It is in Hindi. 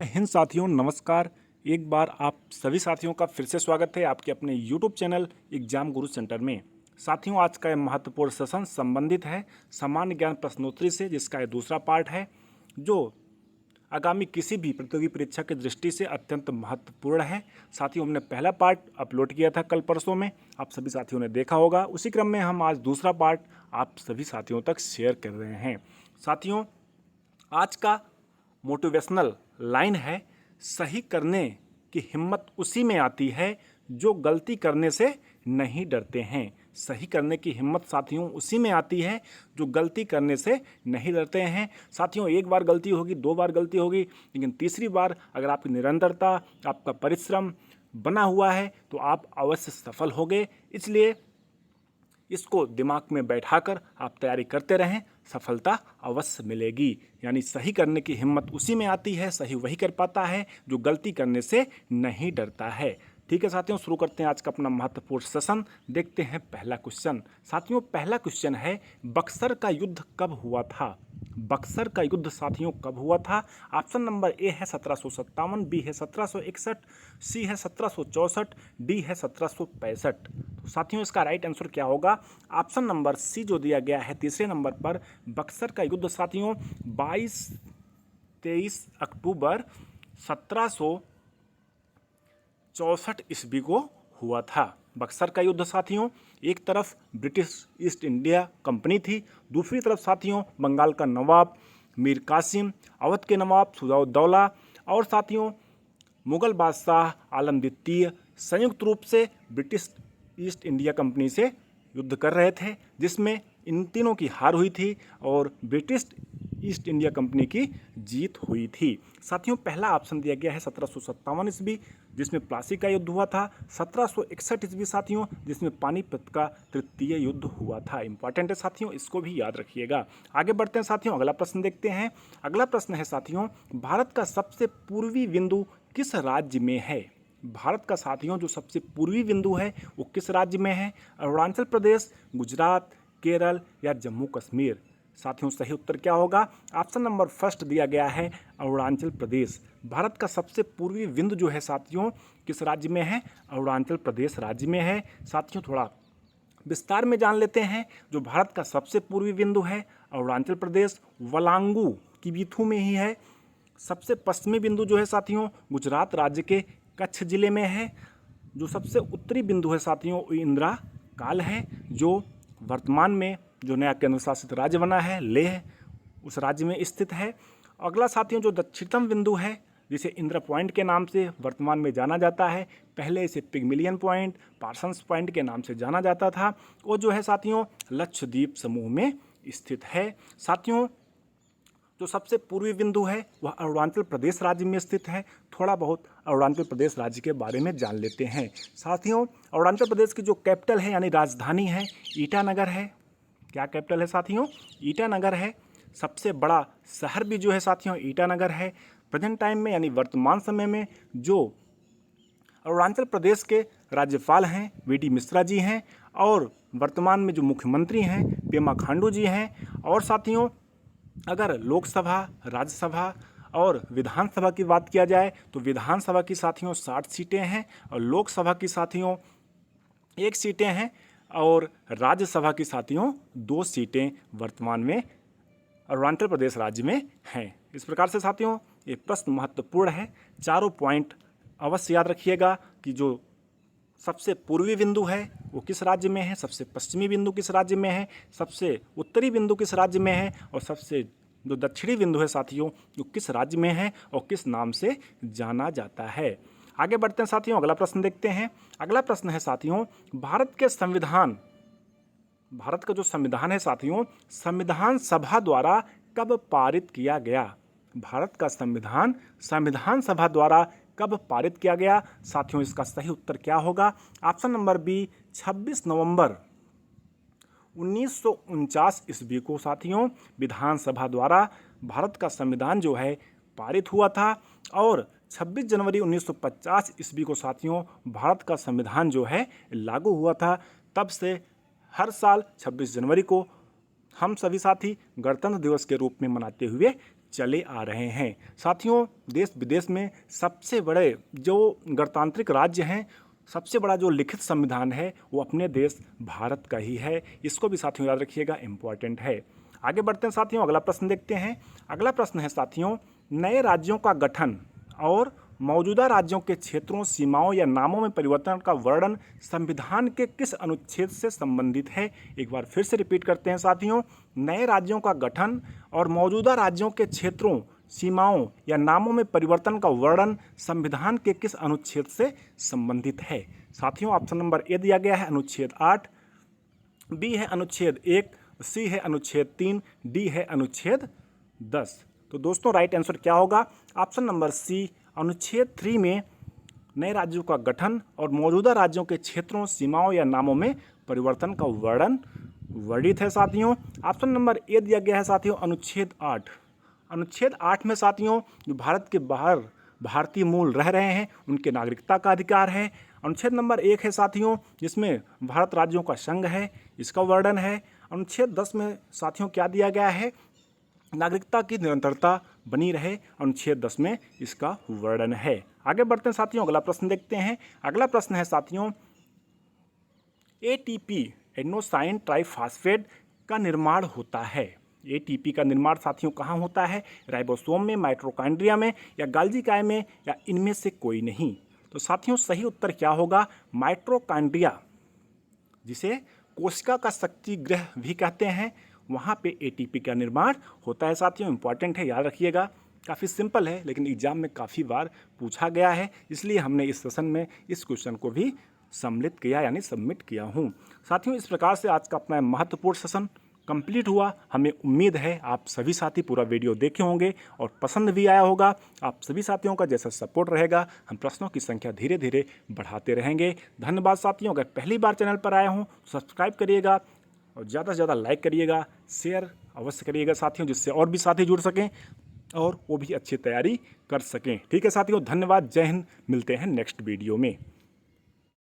हिंद साथियों, नमस्कार। एक बार आप सभी साथियों का फिर से स्वागत है आपके अपने YouTube चैनल एग्जाम गुरु सेंटर में। साथियों, आज का यह महत्वपूर्ण सेशन संबंधित है सामान्य ज्ञान प्रश्नोत्तरी से, जिसका यह दूसरा पार्ट है, जो आगामी किसी भी प्रतियोगी परीक्षा की दृष्टि से अत्यंत महत्वपूर्ण है। साथियों, हमने पहला पार्ट अपलोड किया था कल परसों में, आप सभी साथियों ने देखा होगा। उसी क्रम में हम आज दूसरा पार्ट आप सभी साथियों तक शेयर कर रहे हैं। साथियों, आज का मोटिवेशनल लाइन है, सही करने की हिम्मत उसी में आती है जो गलती करने से नहीं डरते हैं। सही करने की हिम्मत साथियों उसी में आती है जो गलती करने से नहीं डरते हैं। साथियों, एक बार गलती होगी, दो बार गलती होगी, लेकिन तीसरी बार अगर आपकी निरंतरता, आपका परिश्रम बना हुआ है तो आप अवश्य सफल होंगे। इसलिए इसको दिमाग में बैठाकर आप तैयारी करते रहें, सफलता अवश्य मिलेगी। यानी सही करने की हिम्मत उसी में आती है, सही वही कर पाता है जो गलती करने से नहीं डरता है। ठीक है साथियों, शुरू करते हैं आज का अपना महत्वपूर्ण सेशन। देखते हैं पहला क्वेश्चन। साथियों, पहला क्वेश्चन है, बक्सर का युद्ध कब हुआ था? बक्सर का युद्ध साथियों कब हुआ था? ऑप्शन नंबर ए है 1757, बी है 1761, सी है 1764, डी है 1765। तो साथियों, इसका राइट आंसर क्या होगा? ऑप्शन नंबर सी जो दिया गया है तीसरे नंबर पर, बक्सर का युद्ध साथियों 22-23 अक्टूबर 1764 ईस्वी को हुआ था। बक्सर का युद्ध साथियों, एक तरफ ब्रिटिश ईस्ट इंडिया कंपनी थी, दूसरी तरफ साथियों बंगाल का नवाब मीर कासिम, अवध के नवाब सुजाउद्दौला और साथियों मुगल बादशाह आलम द्वितीय संयुक्त रूप से ब्रिटिश ईस्ट इंडिया कंपनी से युद्ध कर रहे थे, जिसमें इन तीनों की हार हुई थी और ब्रिटिश ईस्ट इंडिया कंपनी की जीत हुई थी। साथियों, पहला ऑप्शन दिया गया है 1757 ईस्वी, जिसमें प्लासी का युद्ध हुआ था। 1761 ईस्वी साथियों, जिसमें पानीपत का तृतीय युद्ध हुआ था। इंपॉर्टेंट है साथियों, इसको भी याद रखिएगा। आगे बढ़ते हैं साथियों, अगला प्रश्न देखते हैं। अगला प्रश्न है साथियों, भारत का सबसे पूर्वी बिंदु किस राज्य में है? भारत का साथियों जो सबसे पूर्वी बिंदु है वो किस राज्य में है? अरुणाचल प्रदेश, गुजरात, केरल या जम्मू कश्मीर? साथियों, सही उत्तर क्या होगा? ऑप्शन नंबर फर्स्ट दिया गया है अरुणाचल प्रदेश। भारत का सबसे पूर्वी बिंदु जो है साथियों किस राज्य में है? अरुणाचल प्रदेश राज्य में है। साथियों, थोड़ा विस्तार में जान लेते हैं। जो भारत का सबसे पूर्वी बिंदु है अरुणाचल प्रदेश, वलांगू की बीथू में ही है। सबसे पश्चिमी बिंदु जो है साथियों गुजरात राज्य के कच्छ जिले में है। जो सबसे उत्तरी बिंदु है साथियों वो इंदिरा काल है, जो वर्तमान में जो नया केंद्र शासित राज्य बना है लेह, उस राज्य में स्थित है। अगला साथियों जो दक्षिणतम बिंदु है, जिसे इंदिरा पॉइंट के नाम से वर्तमान में जाना जाता है, पहले इसे पिगमिलियन पॉइंट, पार्सन्स पॉइंट के नाम से जाना जाता था, वो जो है साथियों लक्षद्वीप समूह में स्थित है। साथियों, जो सबसे पूर्वी बिंदु है वह अरुणाचल प्रदेश राज्य में स्थित है। थोड़ा बहुत अरुणाचल प्रदेश राज्य के बारे में जान लेते हैं। साथियों, अरुणाचल प्रदेश की जो कैपिटल है यानी राजधानी है ईटानगर है। क्या कैपिटल है साथियों? ईटानगर है। सबसे बड़ा शहर भी जो है साथियों ईटानगर है। प्रेजेंट टाइम में यानी वर्तमान समय में जो अरुणाचल प्रदेश के राज्यपाल हैं वी.डी. मिश्रा जी हैं, और वर्तमान में जो मुख्यमंत्री हैं पेमा खांडू जी हैं। और साथियों, अगर लोकसभा, राज्यसभा और विधानसभा की बात किया जाए तो विधानसभा की साथियों 60 सीटें हैं और लोकसभा की साथियों 1 सीटें हैं और राज्यसभा की साथियों 2 सीटें वर्तमान में अरुणाचल प्रदेश राज्य में हैं। इस प्रकार से साथियों ये प्रश्न महत्वपूर्ण है। चारों पॉइंट अवश्य याद रखिएगा कि जो सबसे पूर्वी बिंदु है वो किस राज्य में है, सबसे पश्चिमी बिंदु किस राज्य में है, सबसे उत्तरी बिंदु किस राज्य में है, और सबसे जो दक्षिणी बिंदु है साथियों जो किस राज्य में है और किस नाम से जाना जाता है। आगे बढ़ते हैं साथियों, अगला प्रश्न देखते हैं। अगला प्रश्न है साथियों, भारत का जो संविधान है साथियों संविधान सभा द्वारा कब पारित किया गया? भारत का संविधान सभा द्वारा कब पारित किया गया? साथियों, इसका सही उत्तर क्या होगा? ऑप्शन नंबर बी 26 नवंबर 1949 ईस्वी को साथियों विधानसभा द्वारा भारत का संविधान जो है पारित हुआ था। और 26 जनवरी 1950 ईस्वी को साथियों भारत का संविधान जो है लागू हुआ था। तब से हर साल 26 जनवरी को हम सभी साथी गणतंत्र दिवस के रूप में मनाते हुए चले आ रहे हैं। साथियों, देश विदेश में सबसे बड़े जो गणतांत्रिक राज्य हैं, सबसे बड़ा जो लिखित संविधान है वो अपने देश भारत का ही है। इसको भी साथियों याद रखिएगा, इम्पॉर्टेंट है। आगे बढ़ते हैं साथियों, अगला प्रश्न देखते हैं। अगला प्रश्न है साथियों, नए राज्यों का गठन और मौजूदा राज्यों के क्षेत्रों, सीमाओं या नामों में परिवर्तन का वर्णन संविधान के किस अनुच्छेद से संबंधित है? एक बार फिर से रिपीट करते हैं साथियों, नए राज्यों का गठन और मौजूदा राज्यों के क्षेत्रों, सीमाओं या नामों में परिवर्तन का वर्णन संविधान के किस अनुच्छेद से संबंधित है? साथियों, ऑप्शन नंबर ए दिया गया है अनुच्छेद 8, बी है अनुच्छेद 1, सी है अनुच्छेद 3, डी है अनुच्छेद 10। तो दोस्तों राइट आंसर क्या होगा? ऑप्शन नंबर सी, अनुच्छेद 3 में नए राज्यों का गठन और मौजूदा राज्यों के क्षेत्रों, सीमाओं या नामों में परिवर्तन का वर्णन वर्णित है। साथियों, ऑप्शन नंबर ए दिया गया है साथियों अनुच्छेद 8। अनुच्छेद 8 में साथियों जो भारत के बाहर भारतीय मूल रह रहे हैं उनके नागरिकता का अधिकार है। अनुच्छेद नंबर 1 है साथियों जिसमें भारत राज्यों का संघ है, इसका वर्णन है। अनुच्छेद 10 में साथियों क्या दिया गया है? नागरिकता की निरंतरता बनी रहे, अनुच्छेद 10 में इसका वर्णन है। आगे बढ़ते हैं साथियों, अगला प्रश्न देखते हैं। अगला प्रश्न है साथियों, एटीपी एडेनोसाइन ट्राइफॉस्फेट का निर्माण होता है। एटीपी का निर्माण साथियों कहाँ होता है? राइबोसोम में, माइटोकॉन्ड्रिया में या गाल्गी काय में या इनमें से कोई नहीं। तो साथियों सही उत्तर क्या होगा? माइटोकॉन्ड्रिया, जिसे कोशिका का शक्ति गृह भी कहते हैं, वहाँ पे एटीपी का निर्माण होता है। साथियों इंपॉर्टेंट है, याद रखिएगा। काफ़ी सिंपल है लेकिन एग्जाम में काफ़ी बार पूछा गया है, इसलिए हमने इस सेशन में इस क्वेश्चन को भी सम्मिलित किया यानी सबमिट किया हूँ। साथियों इस प्रकार से आज का अपना महत्वपूर्ण सेशन कंप्लीट हुआ। हमें उम्मीद है आप सभी साथी पूरा वीडियो देखे होंगे और पसंद भी आया होगा। आप सभी साथियों का जैसा सपोर्ट रहेगा हम प्रश्नों की संख्या धीरे धीरे बढ़ाते रहेंगे। धन्यवाद साथियों। अगर पहली बार चैनल पर आए हों सब्सक्राइब करिएगा और ज़्यादा से ज़्यादा लाइक करिएगा, शेयर अवश्य करिएगा साथियों, जिससे और भी साथी जुड़ सकें और वो भी अच्छी तैयारी कर सकें। ठीक है साथियों, धन्यवाद। जय हिंद। मिलते हैं नेक्स्ट वीडियो में।